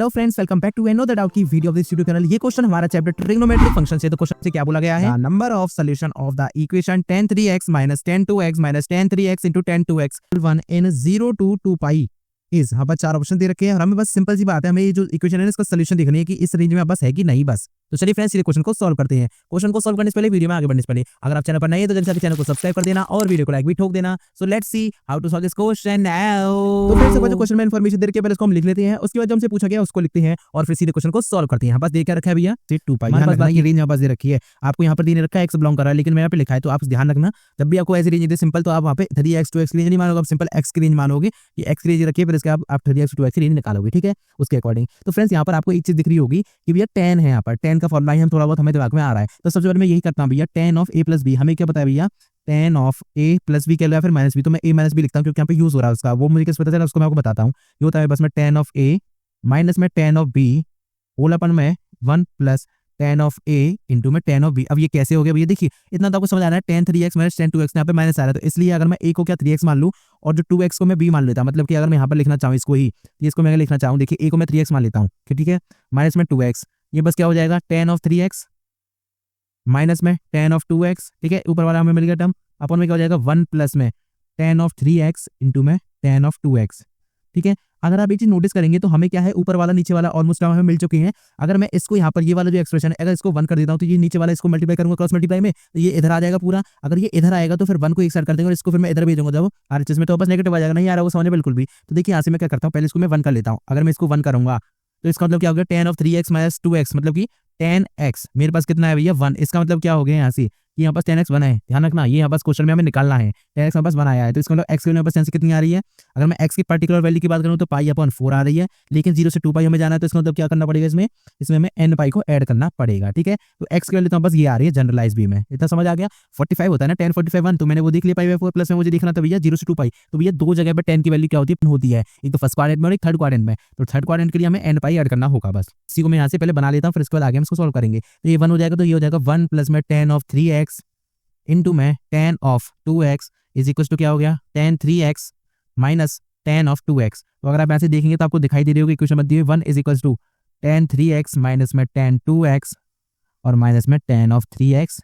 Hello friends, welcome back to another doubt की video of this YouTube channel. ये question हमारा chapter trigonometric function से। तो question से क्या बोला गया है? Number of solution of the equation tan 3x minus tan 2x minus tan 3x into tan 2x 1 in 0 to 2 pi is. यहाँ पर चार ऑप्शन दे रखे हैं और हमें बस सिंपल सी बात है, हमें ये जो इक्वेशन है इसका सोल्यूशन देखनी है कि इस रेंज में बस है कि नहीं बस। तो चलिए फ्रेंड्स, ये क्वेश्चन को सॉल्व करते हैं। क्वेश्चन को सॉल्व करने से पहले, वीडियो में आगे बढ़ने से पहले, अगर आप चैनल पर नए हैं तो जल्दी से चैनल को सब्सक्राइब कर देना और वीडियो को लाइक भी ठोक देना। So let's see how to solve this question now. तो फ्रेंड्स, जो क्वेश्चन में इन्फॉर्मेशन दे के पहले इसको हम लिख लेते हैं, उसके बाद जो हमसे पूछा गया उसको लिखते हैं और फिर सीधे क्वेश्चन को सॉल्व करते हैं। बस दे क्या रखा है भैया? 2 पाई। ये रेंज यहाँ पास दे रखी है, आपको यहाँ पर दे रखा है x बिलोंग कर रहा है, लेकिन मैं यहाँ पे लिखा है। तो आप ध्यान रखना, जब भी आपको ऐसी रेंज दे सिंपल, तो आप वहाँ पे 3x 2x की रेंज नहीं मानोगे, आप सिंपल x की रेंज मानोगे कि x की रेंज रखिए, फिर इसके आप 3x 2x की रेंज निकालोगे, ठीक है, उसके अकॉर्डिंग। तो फ्रेंड्स, यहाँ पर आपको एक चीज दिख रही होगी कि भैया tan है, यहाँ पर tan का फॉर्मूला ही हम थोड़ा बहुत हमें दिमाग में आ रहा है। तो सबसे पहले मैं यही करता हूँ भैया, tan of a plus b. हमें क्या बताया भैया? tan of a plus b, क्या फिर माइनस बी। तो मैं a माइनस बी लिखता हूँ क्योंकि यहाँ पे यूज हो रहा है उसका, वो मुझे किस पता चला उसको मैं आपको बताता हूँ। ये होता है बस में tan ऑफ a माइनस में tan ऑफ b होल अपन में 1 plus tan of a into में tan ऑफ b। अब ये कैसे हो गया भैया? देखिए, इतना तो आपको समझ आ रहा है, tan 3x minus tan 2x यहाँ पे माइनस आ रहा है, तो इसलिए अगर मैं a को क्या 3x मान लूँ और जो 2x को मैं b मान लेता हूँ, मतलब कि अगर मैं यहाँ पर लिखना चाहूँ इसको ही, इसको मैं लिखना चाहूँ, देखिए a को मैं 3x मान लेता हूँ, ठीक है, माइनस में 2x, ये बस क्या हो जाएगा tan ऑफ 3x माइनस में tan ऑफ 2x, ठीक है, ऊपर वाला हमें मिल गया टर्म, अपन में क्या हो जाएगा 1 प्लस में tan ऑफ 3x इंटू में tan ऑफ 2x, ठीक है। अगर आप ये चीज नोटिस करेंगे तो हमें क्या है, ऊपर वाला नीचे वाला ऑलमोस्ट हमें मिल चुके हैं। अगर मैं इसको यहाँ पर ये वाला जो एक्सप्रेशन है, अगर इसको 1 कर देता हूँ तो ये नीचे वाला इसको मल्टीप्लाई करूंगा क्रॉस मल्टीप्लाई में, तो ये इधर आ जाएगा पूरा। अगर ये इधर आएगा तो फिर 1 को एक साइड कर देंगे और इसको फिर मैं इधर भेजूंगा, जब आरएचएस में तो बस नेगेटिव आ जाएगा, नहीं आ रहा वो समझे बिल्कुल भी। तो देखिए यहाँ से मैं क्या करता हूँ, पहले इसको मैं 1 कर लेता हूँ। अगर मैं इसको 1 करूंगा तो इसका मतलब क्या हो गया, tan of 3x minus 2x, मतलब कि tan x मेरे पास कितना है भैया 1। इसका मतलब क्या हो गया यहाँ से कि यहाँ पास tan x 1 है, ध्यान रखना, ये यहाँ पास क्वेश्चन में हमें निकालना है, tan x मेरे पास 1 आया है, तो इसका मतलब x की वैल्यू पास कितनी आ रही है? अगर मैं x की पर्टिकुलर वैल्यू की बात करूँ तो π/4 आ रही है, लेकिन 0 से 2 पाई हमें जाना है, तो इसका मतलब क्या करना पड़ेगा, इसमें हमें n पाई को ऐड करना पड़ेगा, ठीक है। तो x की वैल्यू तो बस ये आ रही है जनरलाइज भी में, इतना समझ आ गया। 45 होता है ना, tan 45 1, तो मैंने वो देख लिया π/4 प्लस में मुझे देखना था भैया 0 से 2 पाई। तो भैया दो जगह पर tan की वैल्यू क्या होती है, एक तो फर्स्ट क्वाड्रेंट में और एक थर्ड क्वाड्रेंट में। तो थर्ड क्वाड्रेंट के लिए हमें n पाई ऐड करना होगा, बस इसी को मैं यहाँ से पहले बना लेता हूँ, फिर इसके बाद आगे हम इसको सॉल्व करेंगे। तो ये 1 हो जाएगा, तो ये हो जाएगा 1 प्लस में tan ऑफ 3x इंटू में tan of 2x is equal to क्या हो गया, tan 3x minus tan of 2x। तो अगर आप ऐसे देखेंगे तो आपको दिखाई दे रही होगी इक्वेशन दी हुई 1 is equal to tan 3x minus में tan 2x और माइनस में tan ऑफ 3x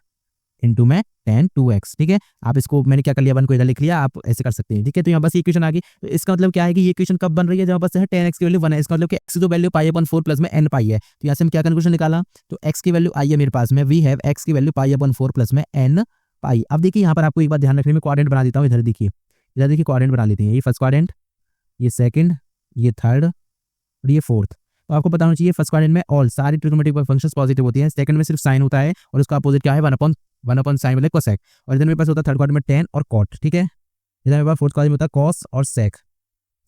इंटू में tan 2x, ठीक है। आप इसको मैंने क्या कर लिया, 1 को इधर लिख लिया, आप ऐसे कर सकते हैं, ठीक है। तो यहाँ बस ये इक्वेशन आ गई। तो इसका मतलब क्या है कि ये इक्वेशन कब बन रही है, जहाँ पर है tan x की वैल्यू 1 है, इसका मतलब कि x की जो वैल्यू π/4 प्लस में n पाई है। तो यहाँ से हम क्या कंक्लूजन निकाला, तो x की वैल्यू आई है मेरे पास में, वी हैव x की वैल्यू π/4 प्लस में n पाई। अब देखिए यहाँ पर आपको एक बात ध्यान रखने में, क्वाड्रेंट बना देता हूँ, इधर देखिए, क्वाड्रेंट बना लेते हैं, ये फर्स्ट क्वाड्रेंट, ये सेकंड, ये थर्ड और ये फोर्थ। तो आपको पता होना चाहिए फर्स्ट क्वाड्रेंट में ऑल सारी ट्रिग्नोमेट्रिक फंक्शंस पॉजिटिव होती हैं, सेकंड में सिर्फ साइन होता है और उसका अपोजिट क्या है 1/sin मतलब कोसेक, और इधर मेरे पास होता है थर्ड क्वाड्रेंट में tan और cot, ठीक है। इधर मेरे पास फोर्थ क्वाड्रेंट में होता है cos और sec,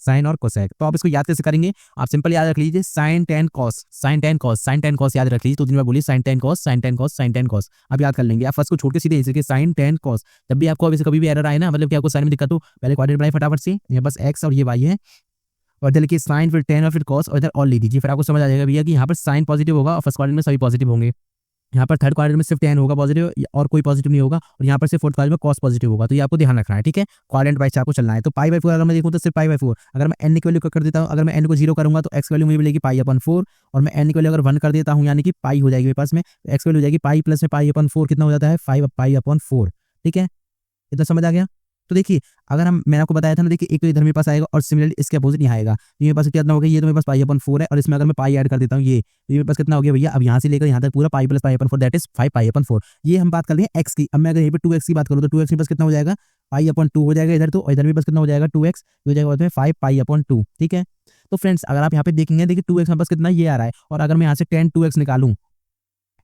साइन और कोसेक। तो आप इसको याद कैसे करेंगे, आप सिंपल याद रख लीजिए sin tan cos याद रख लीजिए। तो दिन में बोलिए sin tan cos, आप याद कर लेंगे। आप फर्स्ट को छोड़ के सीधे इसे sin tan cos, जब भी आपको कभी भी एरर आए ना, मतलब कि आपको साइन में दिक्कत हो, पहले क्वाड्रेंट बनाइए फटाफट से, यहाँ बस x और ये y है, और इधर लिखिए साइन फिर tan और फिर cos और इधर ऑल लिख दीजिए, फिर आपको समझ आ जाएगा भैया कि यहाँ पर साइन पॉजिटिव होगा और फर्स्ट क्वाड्रेंट में सभी पॉजिटिव होंगे। यहाँ पर थर्ड क्वाड्रेंट में सिर्फ tan होगा पॉजिटिव और कोई पॉजिटिव नहीं होगा, और यहाँ पर सिर्फ फोर्थ क्वाड्रेंट में cos पॉजिटिव होगा। तो ये आपको ध्यान रखना है, ठीक है। क्वाड्रेंट वाइज आपको चलना है। तो π/4 अगर मैं देखूँ तो सिर्फ π/4, अगर मैं n की वैल्यू कर देता हूँ, अगर मैं n को 0 करूंगा तो x वैल्यू मुझे मिलेगी π/4, और मैं n की वैल्यू अगर 1 कर देता हूँ यानी कि पाई हो जाएगी मेरे पास में, तो x वैल्यू हो जाएगी पाई प्लस में π/4 कितना हो जाता है 5 π/4, ठीक है। इतना समझ आ गया। तो देखिए, अगर मैंने आपको बताया था ना, देखिए एक तो इधर मेरे पास आएगा और सिमिलरली इसके अपोजिट यहाँ आएगा, तो मेरे पास कितना हो गया, ये तो मेरे पास π/4 है, और इसमें अगर मैं पाई ऐड कर देता हूँ ये, तो ये मेरे पास कितना हो गया भैया, अब यहाँ से लेकर यहाँ तक पूरा पाई प्लस π/4 दैट इज 5 π/4। ये हम बात कर रहे हैं x की। अब मैं अगर यहीं पे 2x की बात करूँ तो 2x मेरे पास कितना हो जाएगा π/2 हो जाएगा इधर, तो इधर मेरे पास कितना हो जाएगा 2x हो जाएगा 5 π/2, ठीक है। तो फ्रेंड्स, अगर आप यहाँ पे देखेंगे, देखिए 2x मेरे पास कितना ये आ रहा है, और अगर मैं यहाँ से tan 2x निकालूँ,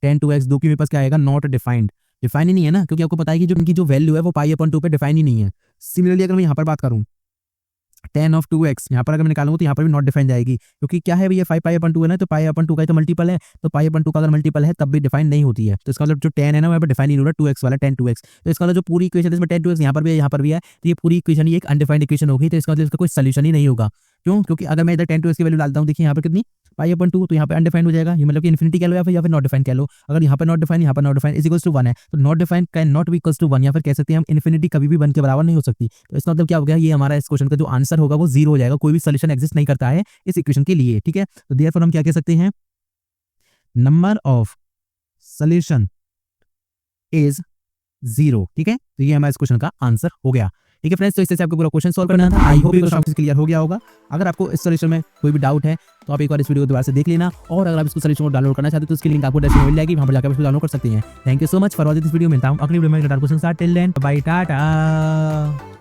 tan 2x दो की मेरे पास क्या आएगा, नॉट डिफाइंड, डिफाइन ही नहीं है ना, क्योंकि आपको पता है कि जो इनकी जो वैल्यू है वो π/2 पे डिफाइन ही नहीं है। सिमिलरली अगर मैं यहाँ पर बात करूँ tan ऑफ 2x, यहाँ पर अगर मैं निकालूंगा तो यहाँ पर भी नॉट डिफाइन जाएगी, क्योंकि क्या है भैया 5 π/2 है ना, तो π/2 का तो मल्टीपल है, तो π/2 का अगर मल्टीपल है तब भी डिफाइन नहीं होती है। तो इसका मतलब जो tan है ना, वहाँ पर डिफाइन नहीं हो रहा 2x वाला tan 2x। तो इसका मतलब जो पूरी इक्वेशन है इसमें tan 2x यहाँ पर भी है, यहाँ पर भी है, तो ये पूरी इक्वेशन ही एक अनडिफाइंड इक्वेशन होगी। तो इसका मतलब इसका कोई सोल्यूशन ही नहीं होगा। क्यों? क्योंकि अगर मैं इधर tan 2x की वैल्यू डालता हूँ, देखिए यहाँ पर कितनी पाई अपन 2 तो यहाँ पे अनडिफाइंड हो जाएगा, ये मतलब कि इन्फिनिटी कह लो या फिर नॉट डिफाइंड कह लो। अगर यहाँ पे not defined is equals to 1 है तो not defined can not be equals to 1, या फिर कह सकते हैं हम इन्फिनिटी कभी भी 1 के बराबर नहीं हो सकती। तो इसका मतलब क्या हो गया, ये हमारा इस क्वेश्चन का जो आंसर होगा वो 0 हो जाएगा, कोई भी सोल्यूशन एग्जिस्ट नहीं करता है इस इक्वेशन के लिए, ठीक है। तो देयरफॉर हम क्या कह सकते हैं, नंबर ऑफ सोल्यूशन इज 0, ठीक है। तो ये हमारा इस क्वेश्चन का आंसर हो गया, ठीक है फ्रेंड्स। तो इससे आपको पूरा क्वेश्चन सॉल्व करना था। आई होप ये क्वेश्चन क्लियर हो गया होगा। अगर आपको इस सॉल्यूशन में कोई भी डाउट है तो आप एक बार इस वीडियो को दोबारा से देख लेना, और अगर आप इसको सॉल्यूशन को डाउनलोड करना चाहते हो तो उसकी लिंक आपको डिस्क्रिप्शन में मिल जाएगी, वहां पर जाकर इसको डाउनलोड कर सकते हैं। Thank you so much for watching this video. मिलता हूं अगली वीडियो में क्वेश्चन के साथ। Till then bye Tata.